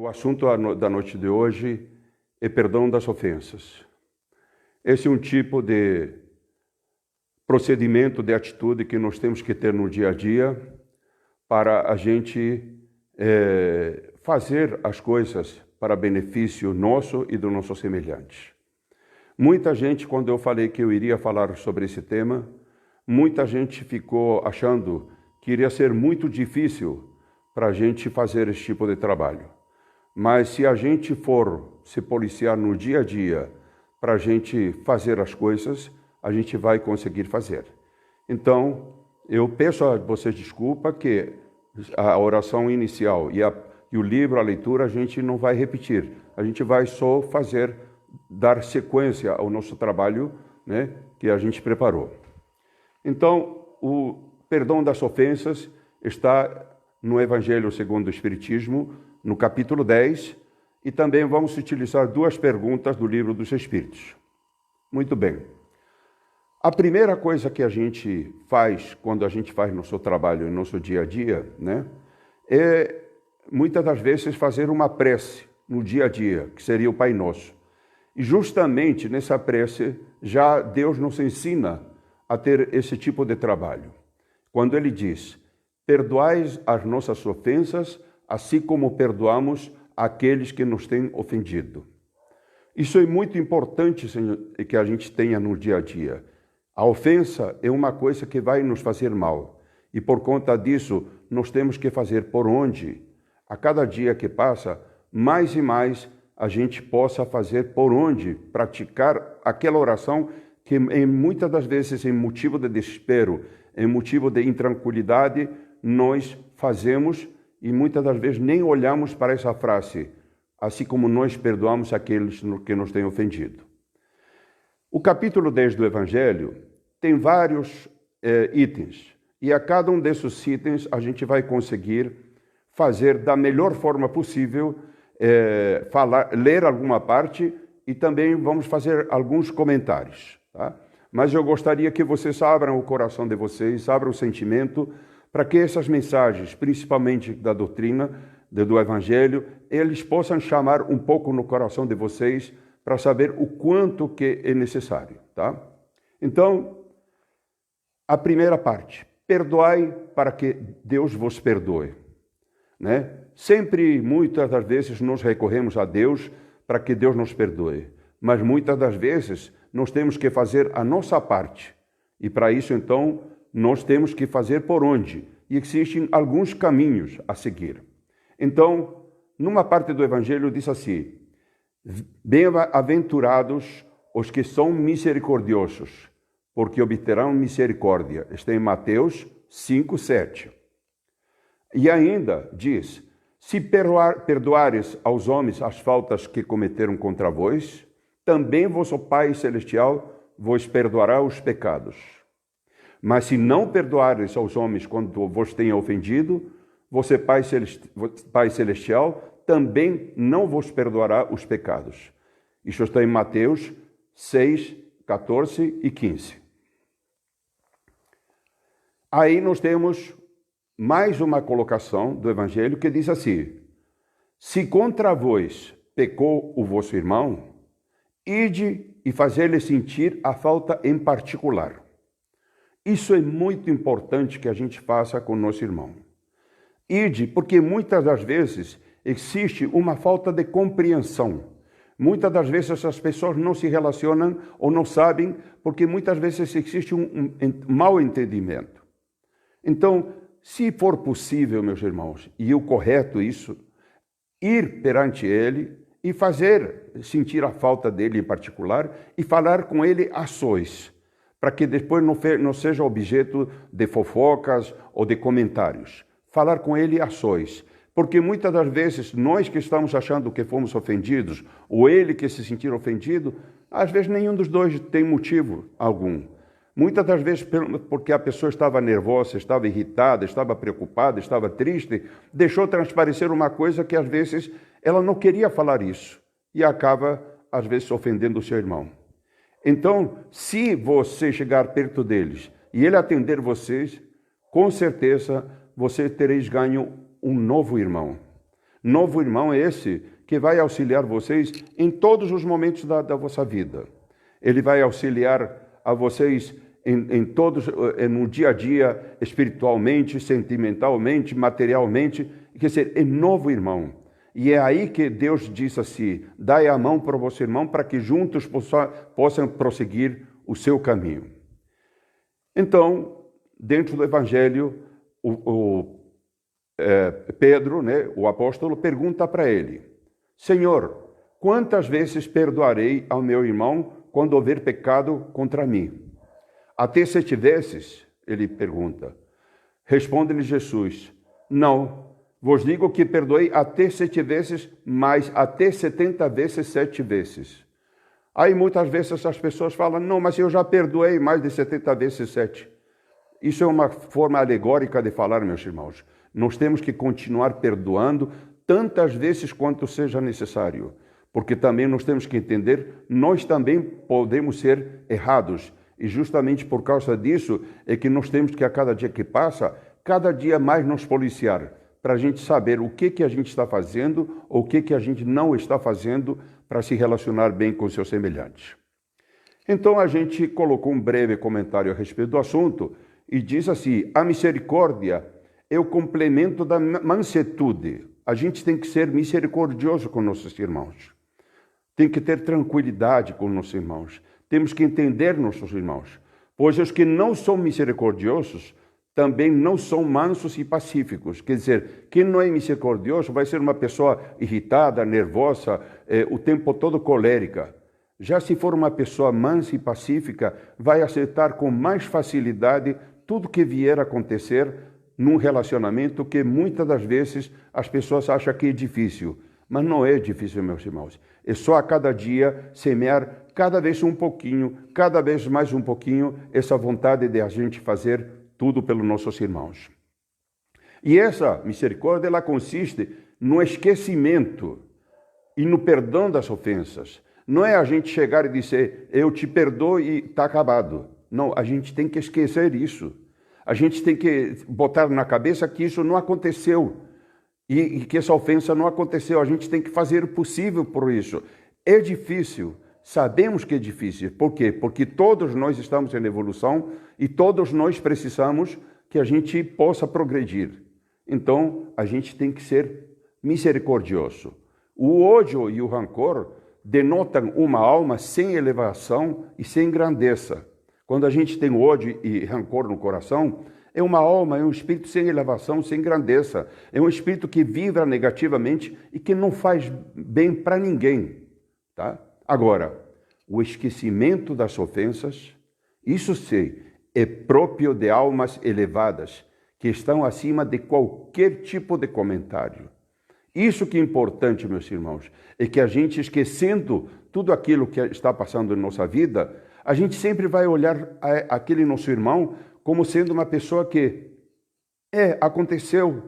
O assunto da noite de hoje é perdão das ofensas. Esse é um tipo de procedimento, de atitude que nós temos que ter no dia a dia para a gente fazer as coisas para benefício nosso e do nosso semelhante. Muita gente, quando eu falei que eu iria falar sobre esse tema, muita gente ficou achando que iria ser muito difícil para a gente fazer esse tipo de trabalho. Mas se a gente for se policiar no dia a dia para a gente fazer as coisas, a gente vai conseguir fazer. Então, eu peço a vocês desculpa que a oração inicial e o livro, a leitura, a gente não vai repetir. A gente vai só dar sequência ao nosso trabalho, né, que a gente preparou. Então, o perdão das ofensas está no Evangelho segundo o Espiritismo, no capítulo 10, e também vamos utilizar duas perguntas do Livro dos Espíritos. Muito bem. A primeira coisa que a gente faz quando a gente faz nosso trabalho, em nosso dia a dia, né, é muitas das vezes fazer uma prece no dia a dia, que seria o Pai Nosso. E justamente nessa prece, já Deus nos ensina a ter esse tipo de trabalho. Quando Ele diz, perdoai as nossas ofensas, assim como perdoamos aqueles que nos têm ofendido. Isso é muito importante que a gente tenha no dia a dia. A ofensa é uma coisa que vai nos fazer mal. E por conta disso, nós temos que fazer por onde, a cada dia que passa, mais e mais a gente possa fazer por onde praticar aquela oração que muitas das vezes, em motivo de desespero, em motivo de intranquilidade, nós fazemos e muitas das vezes nem olhamos para essa frase, assim como nós perdoamos aqueles que nos têm ofendido. O capítulo 10 do Evangelho tem vários itens, e a cada um desses itens a gente vai conseguir fazer da melhor forma possível, ler alguma parte e também vamos fazer alguns comentários. Tá? Mas eu gostaria que vocês abram o coração de vocês, abram o sentimento, para que essas mensagens, principalmente da doutrina, do Evangelho, eles possam chamar um pouco no coração de vocês para saber o quanto que é necessário. Tá? Então, a primeira parte, perdoai para que Deus vos perdoe. Né? Sempre, muitas das vezes, nós recorremos a Deus para que Deus nos perdoe. Mas muitas das vezes, nós temos que fazer a nossa parte. E para isso, então, nós temos que fazer por onde? E existem alguns caminhos a seguir. Então, numa parte do Evangelho diz assim, bem-aventurados os que são misericordiosos, porque obterão misericórdia. Está em Mateus 5, 7. E ainda diz, se perdoares aos homens as faltas que cometeram contra vós, também vosso Pai Celestial vos perdoará os pecados. Mas se não perdoares aos homens quando vos tenham ofendido, vosso Pai Celestial também não vos perdoará os pecados. Isso está em Mateus 6, 14 e 15. Aí nós temos mais uma colocação do Evangelho que diz assim, se contra vós pecou o vosso irmão, ide e fazei-lhe sentir a falta em particular. Isso é muito importante que a gente faça com o nosso irmão. Ide, porque muitas das vezes existe uma falta de compreensão. Muitas das vezes as pessoas não se relacionam ou não sabem, porque muitas vezes existe um mau entendimento. Então, se for possível, meus irmãos, e o correto isso, ir perante ele e fazer sentir a falta dele em particular e falar com ele a sós, para que depois não seja objeto de fofocas ou de comentários. Falar com ele a sós. Porque muitas das vezes nós que estamos achando que fomos ofendidos, ou ele que se sentir ofendido, às vezes nenhum dos dois tem motivo algum. Muitas das vezes porque a pessoa estava nervosa, estava irritada, estava preocupada, estava triste, deixou transparecer uma coisa que às vezes ela não queria falar isso e acaba às vezes ofendendo o seu irmão. Então, se você chegar perto deles e ele atender vocês, com certeza você tereis ganho um novo irmão. Novo irmão é esse que vai auxiliar vocês em todos os momentos da vossa vida. Ele vai auxiliar a vocês em todos, no dia a dia, espiritualmente, sentimentalmente, materialmente, quer dizer, é novo irmão. E é aí que Deus diz assim, dai a mão para o vosso irmão para que juntos possam prosseguir o seu caminho. Então, dentro do Evangelho, Pedro, né, o apóstolo, pergunta para ele, Senhor, quantas vezes perdoarei ao meu irmão quando houver pecado contra mim? Até 7 vezes? Ele pergunta. Responde-lhe Jesus, não, vos digo que perdoei até 7 vezes, mas até 70 vezes 7 vezes. Aí muitas vezes as pessoas falam, não, mas eu já perdoei mais de 70 vezes 7. Isso é uma forma alegórica de falar, meus irmãos. Nós temos que continuar perdoando tantas vezes quanto seja necessário, porque também nós temos que entender, nós também podemos ser errados, e justamente por causa disso é que nós temos que a cada dia que passa, cada dia mais nos policiar, para a gente saber o que a gente está fazendo ou o que a gente não está fazendo para se relacionar bem com seus semelhantes. Então a gente colocou um breve comentário a respeito do assunto e diz assim, a misericórdia é o complemento da mansuetude. A gente tem que ser misericordioso com nossos irmãos. Tem que ter tranquilidade com nossos irmãos. Temos que entender nossos irmãos. Pois os que não são misericordiosos também não são mansos e pacíficos. Quer dizer, quem não é misericordioso vai ser uma pessoa irritada, nervosa, o tempo todo colérica. Já se for uma pessoa mansa e pacífica, vai aceitar com mais facilidade tudo que vier a acontecer num relacionamento que muitas das vezes as pessoas acham que é difícil. Mas não é difícil, meus irmãos. É só a cada dia semear cada vez um pouquinho, cada vez mais um pouquinho, essa vontade de a gente fazer tudo pelos nossos irmãos. E essa misericórdia, ela consiste no esquecimento e no perdão das ofensas. Não é a gente chegar e dizer, eu te perdoo e está acabado. Não, a gente tem que esquecer isso. A gente tem que botar na cabeça que isso não aconteceu e que essa ofensa não aconteceu. A gente tem que fazer o possível por isso. É difícil, sabemos que é difícil. Por quê? Porque todos nós estamos em evolução e todos nós precisamos que a gente possa progredir. Então, a gente tem que ser misericordioso. O ódio e o rancor denotam uma alma sem elevação e sem grandeza. Quando a gente tem ódio e rancor no coração, é uma alma, é um espírito sem elevação, sem grandeza. É um espírito que vibra negativamente e que não faz bem para ninguém. Tá? Agora, o esquecimento das ofensas, isso sim, é próprio de almas elevadas, que estão acima de qualquer tipo de comentário. Isso que é importante, meus irmãos, é que a gente, esquecendo tudo aquilo que está passando em nossa vida, a gente sempre vai olhar aquele nosso irmão como sendo uma pessoa que, aconteceu,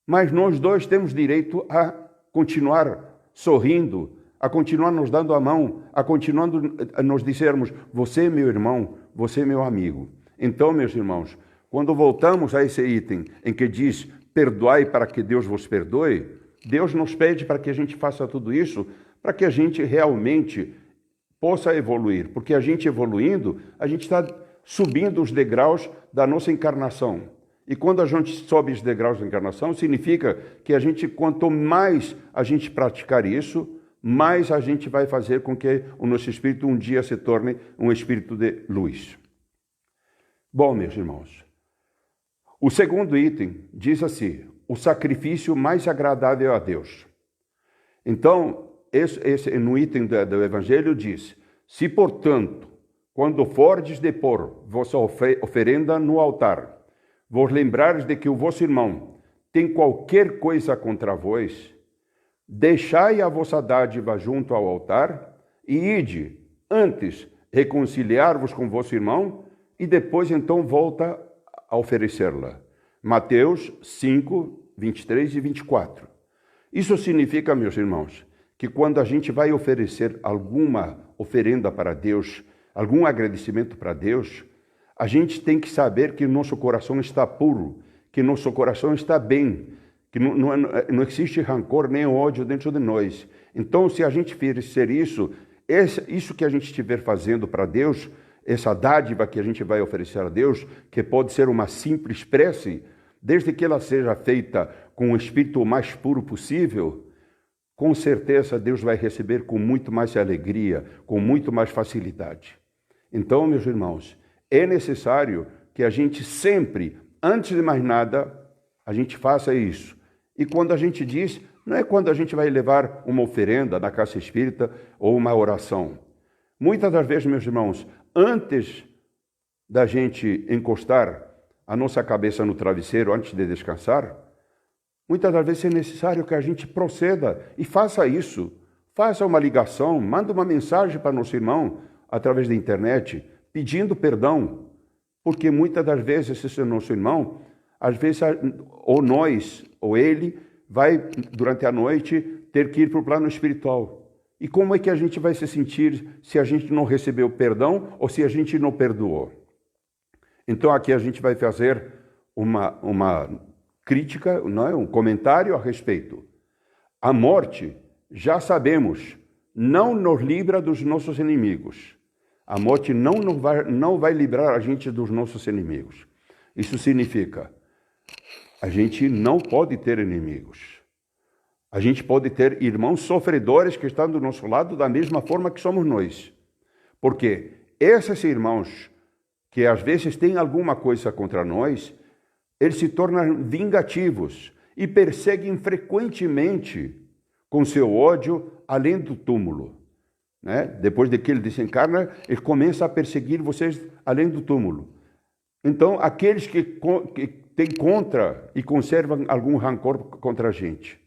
mas nós dois temos direito a continuar sorrindo, a continuar nos dando a mão, a continuar a nos dizermos, você é meu irmão, você é meu amigo. Então, meus irmãos, quando voltamos a esse item em que diz, perdoai para que Deus vos perdoe, Deus nos pede para que a gente faça tudo isso, para que a gente realmente possa evoluir, porque a gente evoluindo, a gente está subindo os degraus da nossa encarnação. E quando a gente sobe os degraus da encarnação, significa que a gente, quanto mais a gente praticar isso, mais a gente vai fazer com que o nosso espírito um dia se torne um espírito de luz. Bom, meus irmãos, o segundo item diz assim, o sacrifício mais agradável a Deus. Então, no item do Evangelho diz, se, portanto, quando fordes de pôr vossa oferenda no altar, vos lembrares de que o vosso irmão tem qualquer coisa contra vós, deixai a vossa dádiva junto ao altar e ide, antes, reconciliar-vos com vosso irmão e depois, então, volta a oferecê-la. Mateus 5, 23 e 24. Isso significa, meus irmãos, que quando a gente vai oferecer alguma oferenda para Deus, algum agradecimento para Deus, a gente tem que saber que nosso coração está puro, que nosso coração está bem, que não existe rancor nem ódio dentro de nós. Então, se a gente fizer isso, isso que a gente estiver fazendo para Deus, essa dádiva que a gente vai oferecer a Deus, que pode ser uma simples prece, desde que ela seja feita com o espírito mais puro possível, com certeza Deus vai receber com muito mais alegria, com muito mais facilidade. Então, meus irmãos, é necessário que a gente sempre, antes de mais nada, a gente faça isso. E quando a gente diz, não é quando a gente vai levar uma oferenda na casa espírita ou uma oração. Muitas das vezes, meus irmãos, antes da gente encostar a nossa cabeça no travesseiro, antes de descansar, muitas das vezes é necessário que a gente proceda e faça isso. Faça uma ligação, manda uma mensagem para nosso irmão através da internet, pedindo perdão. Porque muitas das vezes esse nosso irmão, às vezes, ou nós, ou ele, vai, durante a noite, ter que ir para o plano espiritual. E como é que a gente vai se sentir se a gente não recebeu perdão ou se a gente não perdoou? Então aqui a gente vai fazer uma crítica, não é? Um comentário a respeito. A morte, já sabemos, não nos livra dos nossos inimigos. A morte não vai livrar a gente dos nossos inimigos. Isso significa, a gente não pode ter inimigos. A gente pode ter irmãos sofredores que estão do nosso lado da mesma forma que somos nós. Porque esses irmãos que às vezes têm alguma coisa contra nós, eles se tornam vingativos e perseguem frequentemente com seu ódio além do túmulo. Né? Depois de que ele desencarna, ele começa a perseguir vocês além do túmulo. Então, aqueles que têm contra e conservam algum rancor contra a gente.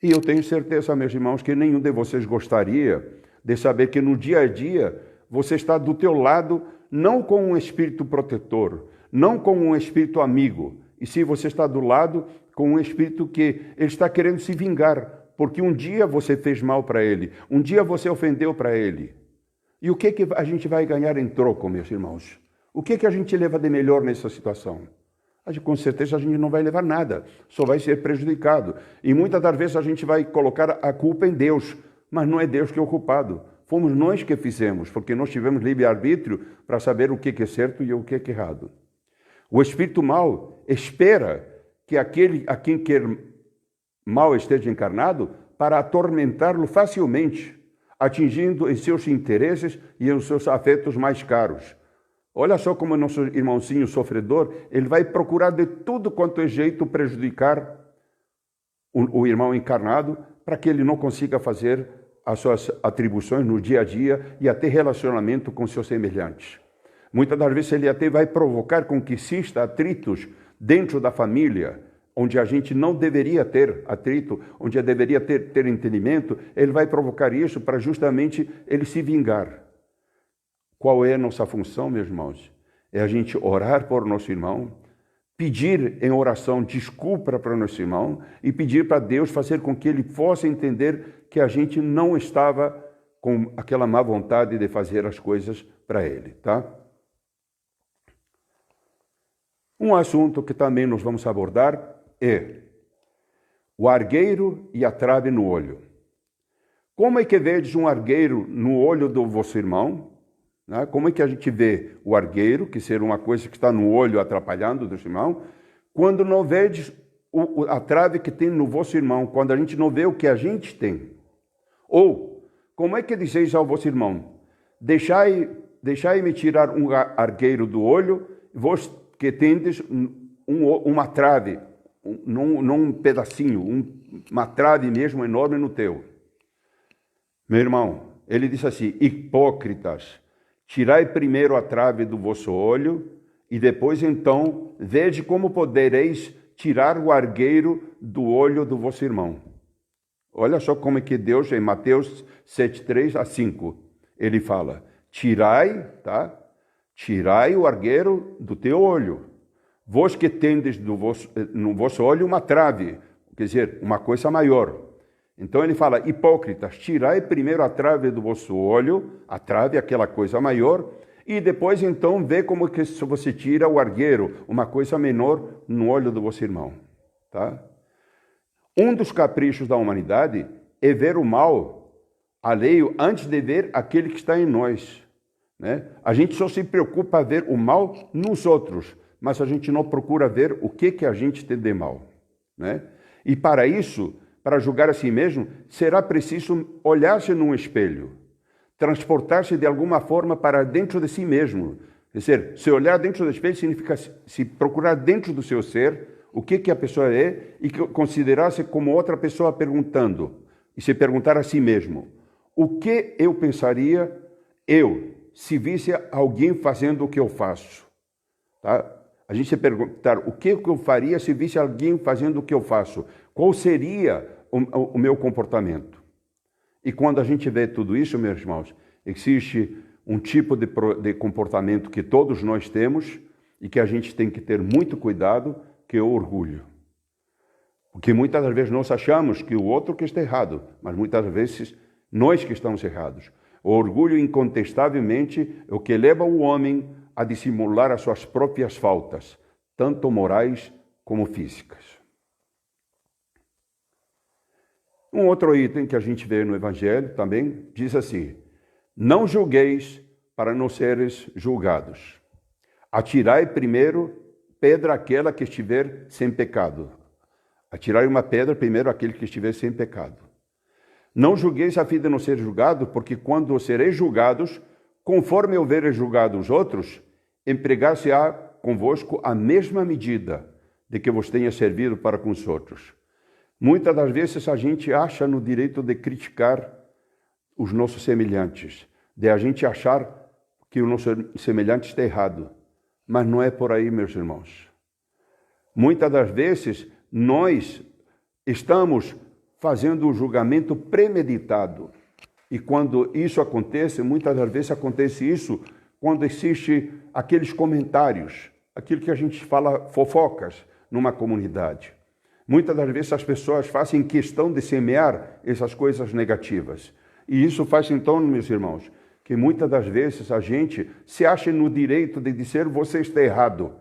E eu tenho certeza, meus irmãos, que nenhum de vocês gostaria de saber que no dia a dia você está do teu lado, não com um espírito protetor, não com um espírito amigo, e se você está do lado com um espírito que ele está querendo se vingar, porque um dia você fez mal para ele, um dia você ofendeu para ele. E o que a gente vai ganhar em troco, meus irmãos? O que a gente leva de melhor nessa situação? Com certeza a gente não vai levar nada, só vai ser prejudicado. E muitas das vezes a gente vai colocar a culpa em Deus, mas não é Deus que é o culpado. Fomos nós que fizemos, porque nós tivemos livre-arbítrio para saber o que é certo e o que é errado. O espírito mau espera que aquele a quem quer mal esteja encarnado para atormentá-lo facilmente, atingindo os seus interesses e os seus afetos mais caros. Olha só como o nosso irmãozinho sofredor, ele vai procurar de tudo quanto é jeito prejudicar o irmão encarnado para que ele não consiga fazer as suas atribuições no dia a dia e até relacionamento com seus semelhantes. Muitas das vezes ele até vai provocar com que exista atritos dentro da família, onde a gente não deveria ter atrito, onde deveria ter entendimento, ele vai provocar isso para justamente ele se vingar. Qual é a nossa função, meus irmãos? É a gente orar por nosso irmão, pedir em oração desculpa para nosso irmão e pedir para Deus fazer com que ele possa entender que a gente não estava com aquela má vontade de fazer as coisas para ele, tá? Um assunto que também nós vamos abordar é o argueiro e a trave no olho. Como é que vedes um argueiro no olho do vosso irmão? Como é que a gente vê o argueiro, que ser uma coisa que está no olho atrapalhando do irmão, quando não vedes a trave que tem no vosso irmão, quando a gente não vê o que a gente tem? Ou, como é que dizeis ao vosso irmão, deixai-me tirar um argueiro do olho, vós que tendes uma trave, não um pedacinho, uma trave mesmo enorme no teu. Meu irmão, ele disse assim, hipócritas, tirai primeiro a trave do vosso olho, e depois então vede como podereis tirar o argueiro do olho do vosso irmão. Olha só como é que Deus, em Mateus 7:3-5, ele fala, tirai o argueiro do teu olho, vós que tendes no vosso olho uma trave, quer dizer, uma coisa maior. Então ele fala, hipócritas, tirai primeiro a trave do vosso olho, a trave, aquela coisa maior, e depois então vê como que você tira o argueiro, uma coisa menor, no olho do vosso irmão. Tá? Um dos caprichos da humanidade é ver o mal alheio antes de ver aquele que está em nós, né? A gente só se preocupa a ver o mal nos outros, mas a gente não procura ver o que a gente tem de mal, né? E para isso, para julgar a si mesmo, será preciso olhar-se num espelho, transportar-se de alguma forma para dentro de si mesmo. Quer dizer, se olhar dentro do espelho significa se procurar dentro do seu ser o que a pessoa é e considerar-se como outra pessoa perguntando, e se perguntar a si mesmo: o que eu pensaria se visse alguém fazendo o que eu faço? Tá? A gente se perguntar o que eu faria se visse alguém fazendo o que eu faço? Qual seria o meu comportamento? E quando a gente vê tudo isso, meus irmãos, existe um tipo de comportamento que todos nós temos e que a gente tem que ter muito cuidado, que é o orgulho. Porque muitas das vezes nós achamos que o outro que está errado, mas muitas vezes nós que estamos errados. O orgulho, incontestavelmente, é o que leva o homem a dissimular as suas próprias faltas, tanto morais como físicas. Um outro item que a gente vê no Evangelho também diz assim: não julgueis para não seres julgados. Atirai primeiro pedra àquela que estiver sem pecado. Atirai uma pedra primeiro àquele que estiver sem pecado. Não julgueis a fim de não ser julgado, porque quando sereis julgados, conforme houvereis julgado os outros, empregar-se-á convosco a mesma medida de que vos tenha servido para com os outros. Muitas das vezes a gente acha no direito de criticar os nossos semelhantes, de a gente achar que o nosso semelhante está errado. Mas não é por aí, meus irmãos. Muitas das vezes nós estamos fazendo um julgamento premeditado. E quando isso acontece, muitas das vezes acontece isso quando existe aqueles comentários, aquilo que a gente fala fofocas numa comunidade. Muitas das vezes as pessoas fazem questão de semear essas coisas negativas. E isso faz então, meus irmãos, que muitas das vezes a gente se acha no direito de dizer você está errado,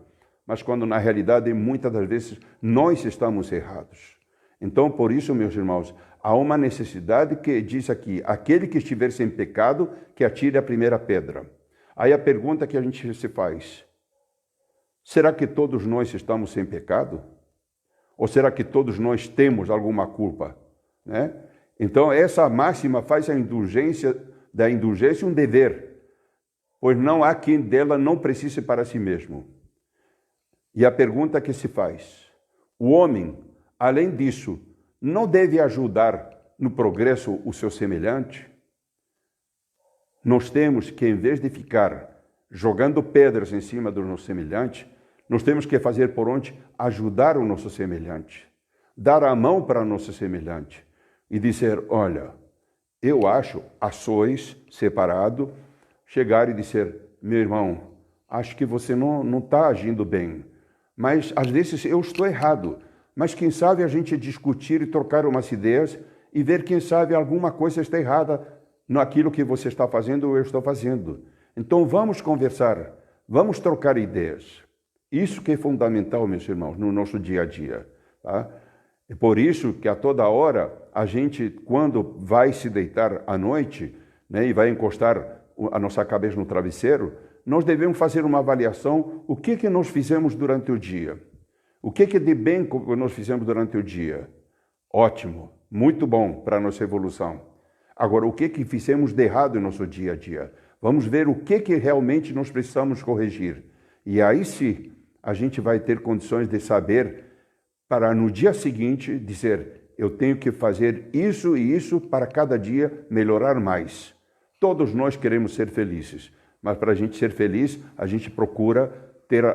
mas quando na realidade muitas das vezes nós estamos errados. Então, por isso, meus irmãos, há uma necessidade que diz aqui: aquele que estiver sem pecado, que atire a primeira pedra. Aí a pergunta que a gente se faz: será que todos nós estamos sem pecado? Ou será que todos nós temos alguma culpa, né? Então, essa máxima faz da indulgência um dever, pois não há quem dela não precise para si mesmo. E a pergunta que se faz: o homem, além disso, não deve ajudar no progresso o seu semelhante? Nós temos que, em vez de ficar jogando pedras em cima do nosso semelhante, nós temos que fazer por onde ajudar o nosso semelhante, dar a mão para o nosso semelhante e dizer: olha, eu acho a sois separado, chegar e dizer: meu irmão, acho que você não está agindo bem, mas às vezes eu estou errado. Mas quem sabe a gente discutir e trocar umas ideias e ver quem sabe alguma coisa está errada naquilo que você está fazendo ou eu estou fazendo. Então vamos conversar, vamos trocar ideias. Isso que é fundamental, meus irmãos, no nosso dia a dia. Tá? É por isso que a toda hora a gente, quando vai se deitar à noite, né, e vai encostar a nossa cabeça no travesseiro, nós devemos fazer uma avaliação: o que nós fizemos durante o dia? O que de bem nós fizemos durante o dia? Ótimo, muito bom para a nossa evolução. Agora, o que fizemos de errado no nosso dia a dia? Vamos ver o que realmente nós precisamos corrigir. E aí sim, a gente vai ter condições de saber, para no dia seguinte dizer: eu tenho que fazer isso e isso para cada dia melhorar mais. Todos nós queremos ser felizes, mas para a gente ser feliz, a gente procura ter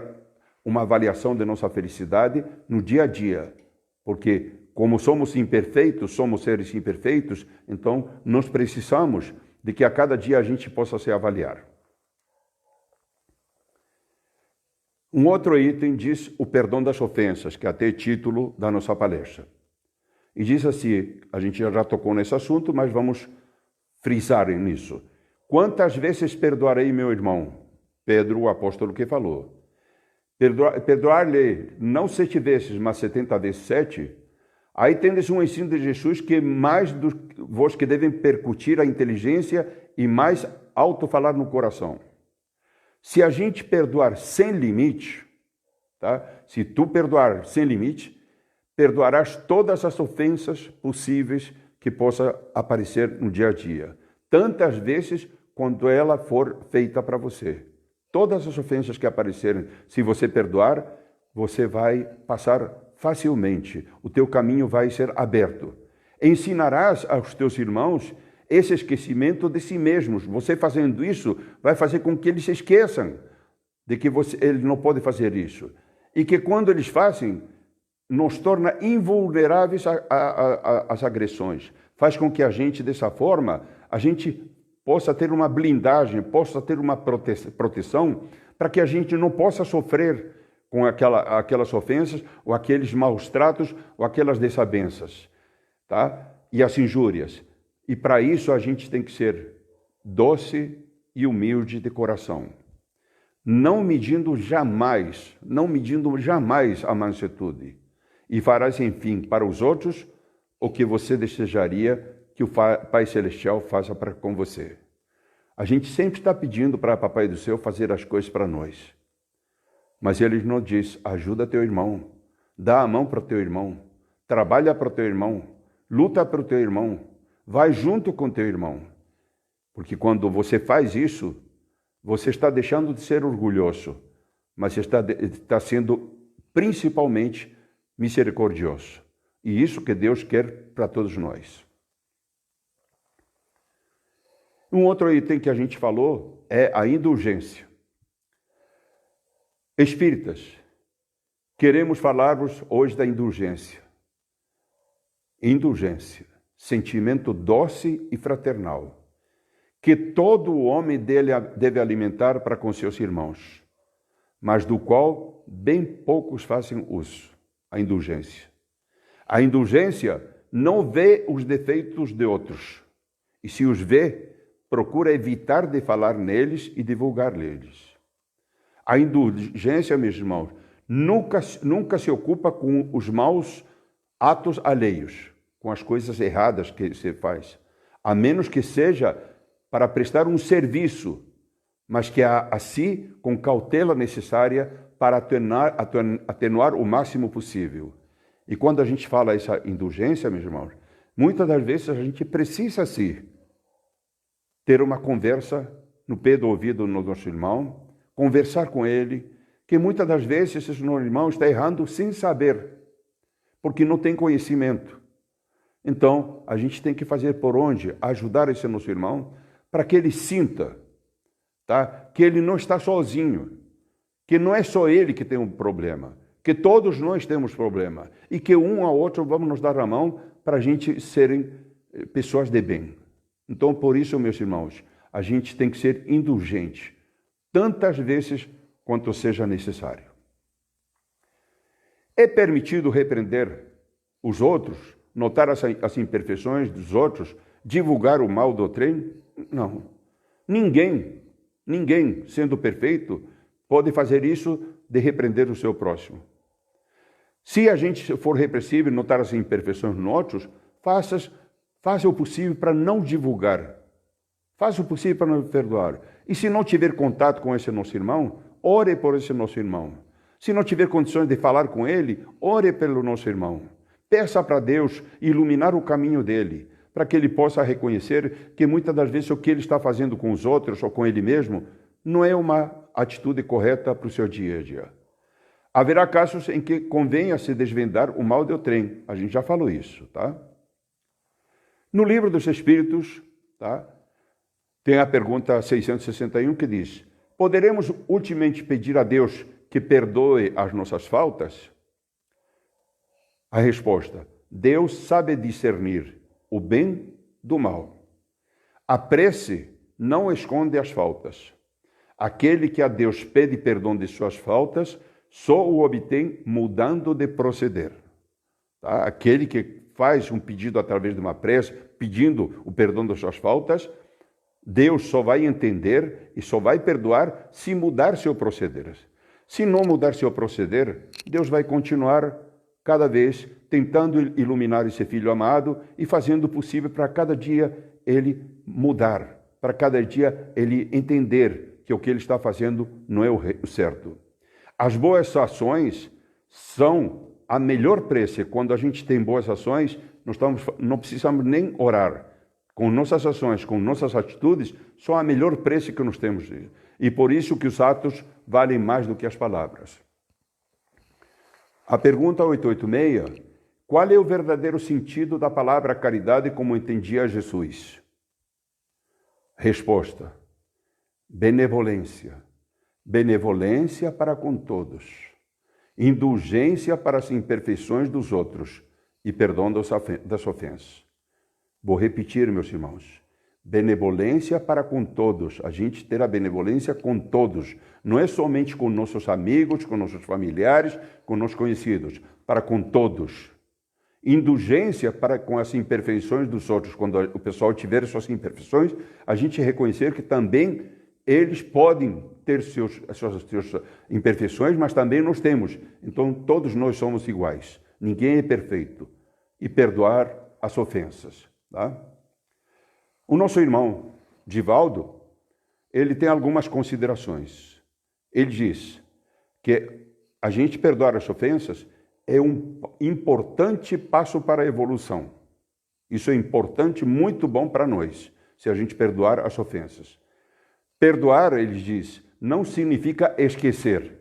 uma avaliação de nossa felicidade no dia a dia, porque como somos imperfeitos, somos seres imperfeitos, então nós precisamos de que a cada dia a gente possa se avaliar. Um outro item diz o perdão das ofensas, que é até título da nossa palestra. E diz assim, a gente já tocou nesse assunto, mas vamos frisar nisso. Quantas vezes perdoarei meu irmão? Pedro, o apóstolo, que falou. Perdoar-lhe não 7 vezes, mas 70 vezes 7. Aí tendes um ensino de Jesus que mais do vos que devem percutir a inteligência e mais alto falar no coração. Se a gente perdoar sem limite, tá? Se tu perdoar sem limite, perdoarás todas as ofensas possíveis que possa aparecer no dia a dia. Tantas vezes quanto ela for feita para você. Todas as ofensas que aparecerem, se você perdoar, você vai passar facilmente. O teu caminho vai ser aberto. Ensinarás aos teus irmãos esse esquecimento de si mesmos. Você fazendo isso vai fazer com que eles se esqueçam de que eles não podem fazer isso. E que quando eles fazem, nos torna invulneráveis às agressões. Faz com que a gente, dessa forma, a gente possa ter uma blindagem, possa ter uma proteção, para que a gente não possa sofrer com aquelas ofensas, ou aqueles maus tratos, ou aquelas desavenças, tá? E as injúrias. E para isso a gente tem que ser doce e humilde de coração. Não medindo jamais a mansuetude. E farás, enfim, para os outros o que você desejaria que o Pai Celestial faça com você. A gente sempre está pedindo para Papai do Céu fazer as coisas para nós. Mas Ele nos diz, ajuda teu irmão, dá a mão para o teu irmão, trabalha para o teu irmão, luta para o teu irmão, vai junto com o teu irmão. Porque quando você faz isso, você está deixando de ser orgulhoso, mas está sendo principalmente misericordioso. E isso que Deus quer para todos nós. Um outro item que a gente falou é a indulgência. Espíritas, queremos falar-vos hoje da indulgência. Indulgência, sentimento doce e fraternal, que todo homem deve alimentar para com seus irmãos, mas do qual bem poucos fazem uso, a indulgência. A indulgência não vê os defeitos de outros, e se os vê, procura evitar de falar neles e divulgar neles. A indulgência, meus irmãos, nunca se ocupa com os maus atos alheios, com as coisas erradas que se faz, a menos que seja para prestar um serviço, mas que a si com cautela necessária para atenuar o máximo possível. E quando a gente fala essa indulgência, meus irmãos, muitas das vezes a gente precisa sim ter uma conversa no pé do ouvido do nosso irmão, conversar com ele, que muitas das vezes esse nosso irmão está errando sem saber, porque não tem conhecimento. Então, a gente tem que fazer por onde ajudar esse nosso irmão para que ele sinta, tá? Que ele não está sozinho, que não é só ele que tem um problema, que todos nós temos problema e que um ao outro vamos nos dar a mão para a gente serem pessoas de bem. Então, por isso, meus irmãos, a gente tem que ser indulgente, tantas vezes quanto seja necessário. É permitido repreender os outros, notar as imperfeições dos outros, divulgar o mal do outrem? Não. Ninguém, sendo perfeito, pode fazer isso de repreender o seu próximo. Se a gente for repressivo e notar as imperfeições nos outros, faça o possível para não divulgar. Faça o possível para não perdoar. E se não tiver contato com esse nosso irmão, ore por esse nosso irmão. Se não tiver condições de falar com ele, ore pelo nosso irmão. Peça para Deus iluminar o caminho dele, para que ele possa reconhecer que muitas das vezes o que ele está fazendo com os outros ou com ele mesmo não é uma atitude correta para o seu dia a dia. Haverá casos em que convenha se desvendar o mal do trem. A gente já falou isso, tá? No livro dos Espíritos, tá? Tem a pergunta 661 que diz: poderemos ultimamente pedir a Deus que perdoe as nossas faltas? A resposta: Deus sabe discernir o bem do mal. A prece não esconde as faltas. Aquele que a Deus pede perdão de suas faltas, só o obtém mudando de proceder. Tá? Aquele que faz um pedido através de uma prece, pedindo o perdão das suas faltas, Deus só vai entender e só vai perdoar se mudar seu proceder. Se não mudar seu proceder, Deus vai continuar cada vez tentando iluminar esse filho amado e fazendo o possível para cada dia ele mudar, para cada dia ele entender que o que ele está fazendo não é o certo. As boas ações são a melhor preço. Quando a gente tem boas ações, não precisamos nem orar. Com nossas ações, com nossas atitudes, são a melhor preço que nós temos. E por isso que os atos valem mais do que as palavras. A pergunta 886, qual é o verdadeiro sentido da palavra caridade como entendia Jesus? Resposta: benevolência. Benevolência para com todos. Indulgência para as imperfeições dos outros e perdão das ofensas. Vou repetir, meus irmãos. Benevolência para com todos. A gente ter a benevolência com todos. Não é somente com nossos amigos, com nossos familiares, com nossos conhecidos. Para com todos. Indulgência para com as imperfeições dos outros. Quando o pessoal tiver suas imperfeições, a gente reconhecer que também eles podem ter suas imperfeições, mas também nós temos. Então, todos nós somos iguais. Ninguém é perfeito. E perdoar as ofensas. Tá? O nosso irmão Divaldo, ele tem algumas considerações. Ele diz que a gente perdoar as ofensas é um importante passo para a evolução. Isso é importante, muito bom para nós, se a gente perdoar as ofensas. Perdoar, ele diz, não significa esquecer,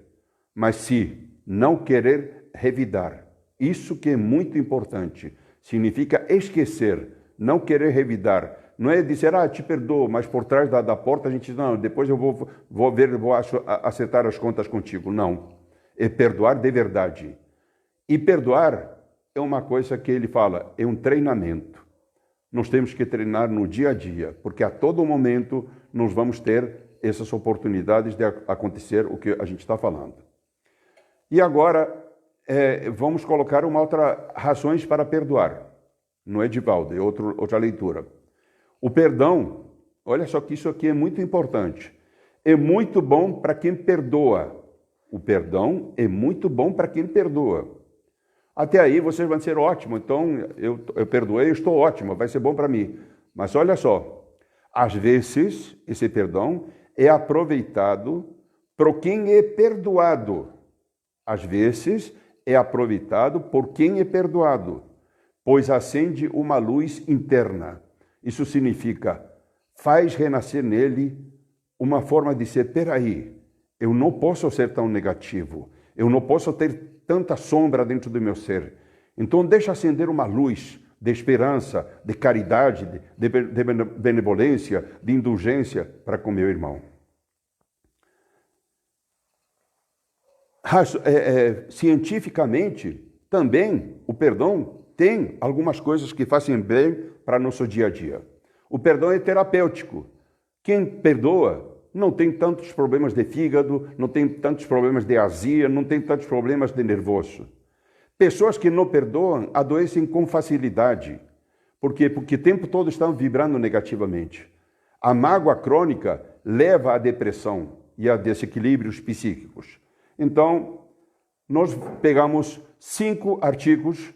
mas sim não querer revidar. Isso que é muito importante. Significa esquecer, não querer revidar. Não é dizer, te perdoo, mas por trás da porta a gente diz, não, depois eu vou acertar as contas contigo. Não. É perdoar de verdade. E perdoar é uma coisa que ele fala, é um treinamento. Nós temos que treinar no dia a dia, porque a todo momento nós vamos ter essas oportunidades de acontecer o que a gente está falando. E agora, vamos colocar uma outra razões para perdoar. Não é Divaldo, é outra leitura. O perdão, olha só que isso aqui é muito importante. É muito bom para quem perdoa. O perdão é muito bom para quem perdoa. Até aí vocês vão dizer, ótimo, então eu perdoei, eu estou ótimo, vai ser bom para mim. Mas olha só, às vezes esse perdão é aproveitado por quem é perdoado. Às vezes é aproveitado por quem é perdoado, pois acende uma luz interna. Isso significa, faz renascer nele uma forma de ser, peraí, eu não posso ser tão negativo, eu não posso ter tanta sombra dentro do meu ser. Então deixa acender uma luz de esperança, de caridade, de benevolência, de indulgência para com meu irmão. Cientificamente, também o perdão tem algumas coisas que fazem bem para nosso dia a dia. O perdão é terapêutico. Quem perdoa não tem tantos problemas de fígado, não tem tantos problemas de azia, não tem tantos problemas de nervoso. Pessoas que não perdoam adoecem com facilidade. Por quê? Porque o tempo todo estão vibrando negativamente. A mágoa crônica leva à depressão e a desequilíbrios psíquicos. Então, nós pegamos 5 artigos,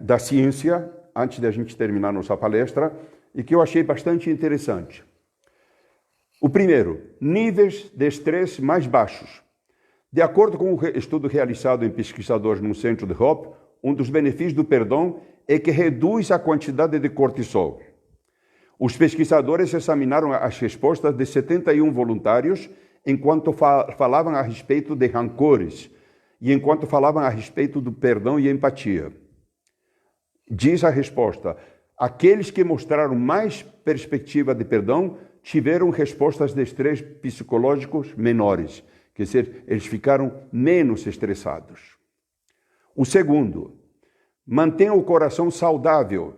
da ciência, antes de a gente terminar nossa palestra, e que eu achei bastante interessante. O primeiro, níveis de estresse mais baixos. De acordo com um estudo realizado em pesquisadores no centro de Hope, um dos benefícios do perdão é que reduz a quantidade de cortisol. Os pesquisadores examinaram as respostas de 71 voluntários enquanto falavam a respeito de rancores e enquanto falavam a respeito do perdão e empatia. Diz a resposta, aqueles que mostraram mais perspectiva de perdão tiveram respostas de estresse psicológicos menores, quer dizer, eles ficaram menos estressados. O segundo, mantenha o coração saudável.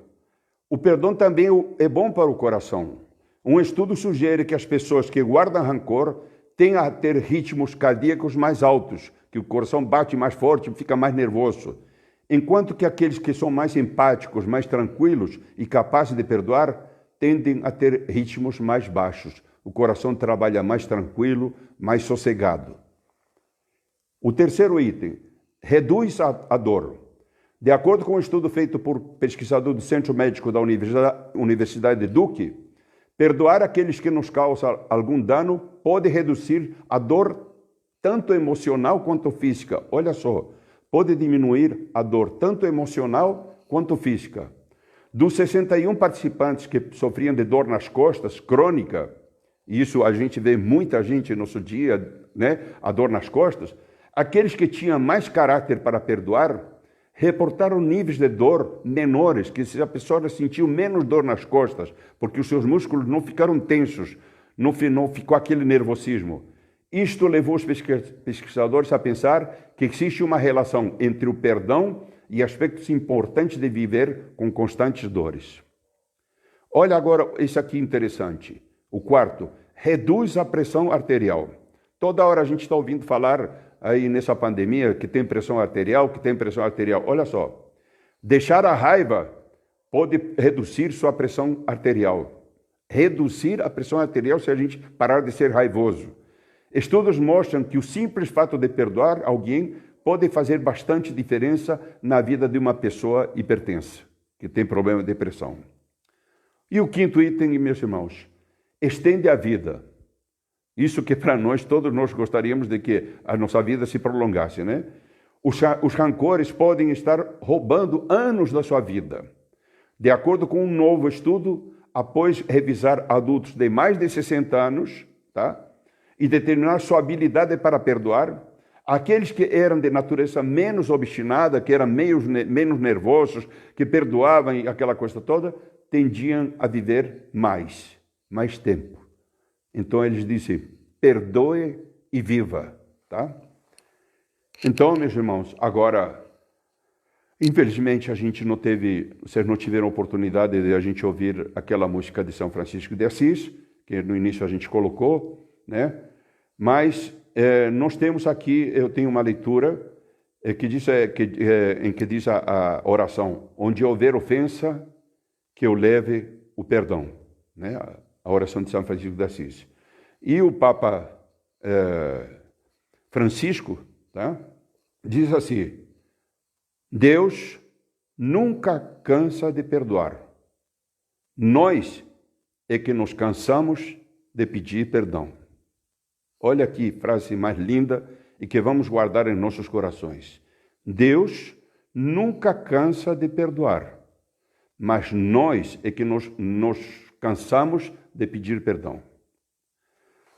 O perdão também é bom para o coração. Um estudo sugere que as pessoas que guardam rancor têm a ter ritmos cardíacos mais altos, que o coração bate mais forte e fica mais nervoso. Enquanto que aqueles que são mais empáticos, mais tranquilos e capazes de perdoar, tendem a ter ritmos mais baixos. O coração trabalha mais tranquilo, mais sossegado. O terceiro item, reduz a dor. De acordo com um estudo feito por pesquisador do Centro Médico da Universidade de Duke, perdoar aqueles que nos causam algum dano pode reduzir a dor tanto emocional quanto física. Olha só, pode diminuir a dor tanto emocional quanto física. Dos 61 participantes que sofriam de dor nas costas, crônica, e isso a gente vê muita gente no nosso dia, né? A dor nas costas, aqueles que tinham mais caráter para perdoar, reportaram níveis de dor menores, que a pessoa sentiu menos dor nas costas, porque os seus músculos não ficaram tensos, não ficou aquele nervosismo. Isto levou os pesquisadores a pensar que existe uma relação entre o perdão e aspectos importantes de viver com constantes dores. Olha agora esse aqui interessante. O quarto, reduz a pressão arterial. Toda hora a gente está ouvindo falar aí nessa pandemia que tem pressão arterial, Olha só, deixar a raiva pode reduzir sua pressão arterial. Reduzir a pressão arterial se a gente parar de ser raivoso. Estudos mostram que o simples fato de perdoar alguém pode fazer bastante diferença na vida de uma pessoa hipertensa, que tem problema de pressão. E o quinto item, meus irmãos, estende a vida. Isso que para nós, todos nós gostaríamos de que a nossa vida se prolongasse, né? Os rancores podem estar roubando anos da sua vida. De acordo com um novo estudo, após revisar adultos de mais de 60 anos, tá? E determinar sua habilidade para perdoar, aqueles que eram de natureza menos obstinada, que eram menos nervosos, que perdoavam e aquela coisa toda, tendiam a viver mais tempo. Então eles dizem, perdoe e viva, tá? Então, meus irmãos, agora, infelizmente vocês não tiveram oportunidade de a gente ouvir aquela música de São Francisco de Assis, que no início a gente colocou, né? Mas nós temos aqui, eu tenho uma leitura em que diz a oração, onde houver ofensa, que eu leve o perdão, né? A oração de São Francisco de Assis. E o Papa Francisco, tá? Diz assim, Deus nunca cansa de perdoar. Nós é que nos cansamos de pedir perdão. Olha aqui, frase mais linda e que vamos guardar em nossos corações. Deus nunca cansa de perdoar, mas nós é que nos cansamos de pedir perdão.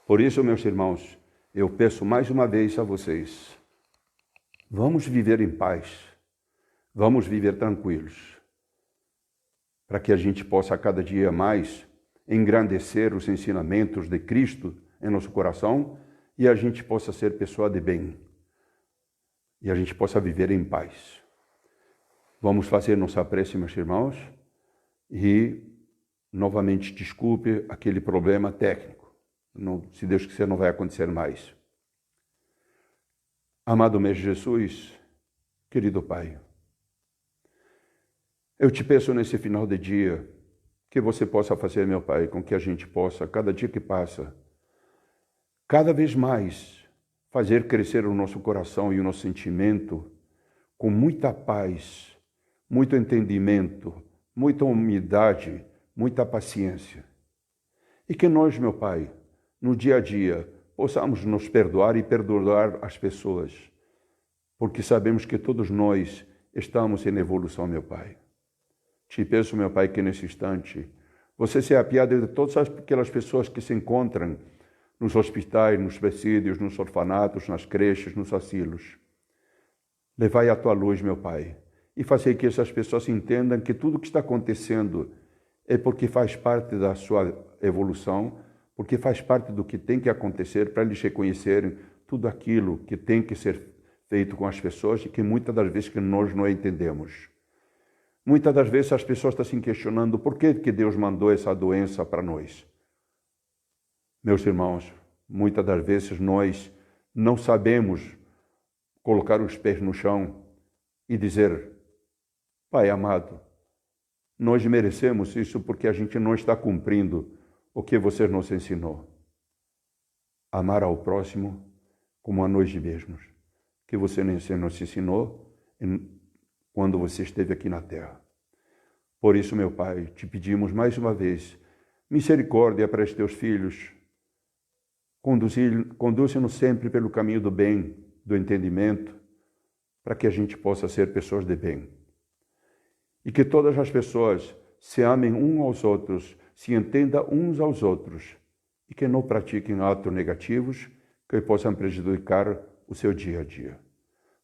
Por isso, meus irmãos, eu peço mais uma vez a vocês, vamos viver em paz, vamos viver tranquilos, para que a gente possa cada dia mais engrandecer os ensinamentos de Cristo em nosso coração e a gente possa ser pessoa de bem e a gente possa viver em paz. Vamos fazer nossa prece, meus irmãos, e novamente desculpe aquele problema técnico. Não, se Deus quiser, não vai acontecer mais. Amado Mestre Jesus, querido Pai, eu te peço nesse final de dia que você possa fazer, meu Pai, com que a gente possa, cada dia que passa, cada vez mais fazer crescer o nosso coração e o nosso sentimento com muita paz, muito entendimento, muita humildade, muita paciência. E que nós, meu Pai, no dia a dia, possamos nos perdoar e perdoar as pessoas, porque sabemos que todos nós estamos em evolução, meu Pai. Te peço, meu Pai, que nesse instante você se apiade de todas aquelas pessoas que se encontram nos hospitais, nos presídios, nos orfanatos, nas creches, nos asilos. Levai a tua luz, meu Pai, e fazei que essas pessoas entendam que tudo o que está acontecendo é porque faz parte da sua evolução, porque faz parte do que tem que acontecer para eles reconhecerem tudo aquilo que tem que ser feito com as pessoas e que muitas das vezes que nós não entendemos. Muitas das vezes as pessoas estão se questionando por que Deus mandou essa doença para nós. Meus irmãos, muitas das vezes nós não sabemos colocar os pés no chão e dizer, Pai amado, nós merecemos isso porque a gente não está cumprindo o que você nos ensinou. Amar ao próximo como a nós mesmos, que você nos ensinou quando você esteve aqui na terra. Por isso, meu Pai, te pedimos mais uma vez, misericórdia para os teus filhos. Conduze-nos sempre pelo caminho do bem, do entendimento, para que a gente possa ser pessoas de bem. E que todas as pessoas se amem uns aos outros, se entendam uns aos outros, e que não pratiquem atos negativos que possam prejudicar o seu dia a dia.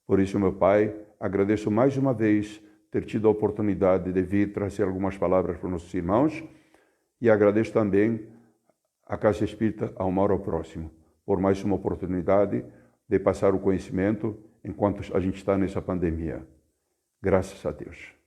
Por isso, meu Pai, agradeço mais uma vez ter tido a oportunidade de vir trazer algumas palavras para os nossos irmãos e agradeço também à Casa Espírita Amor ao Próximo por mais uma oportunidade de passar o conhecimento enquanto a gente está nessa pandemia. Graças a Deus.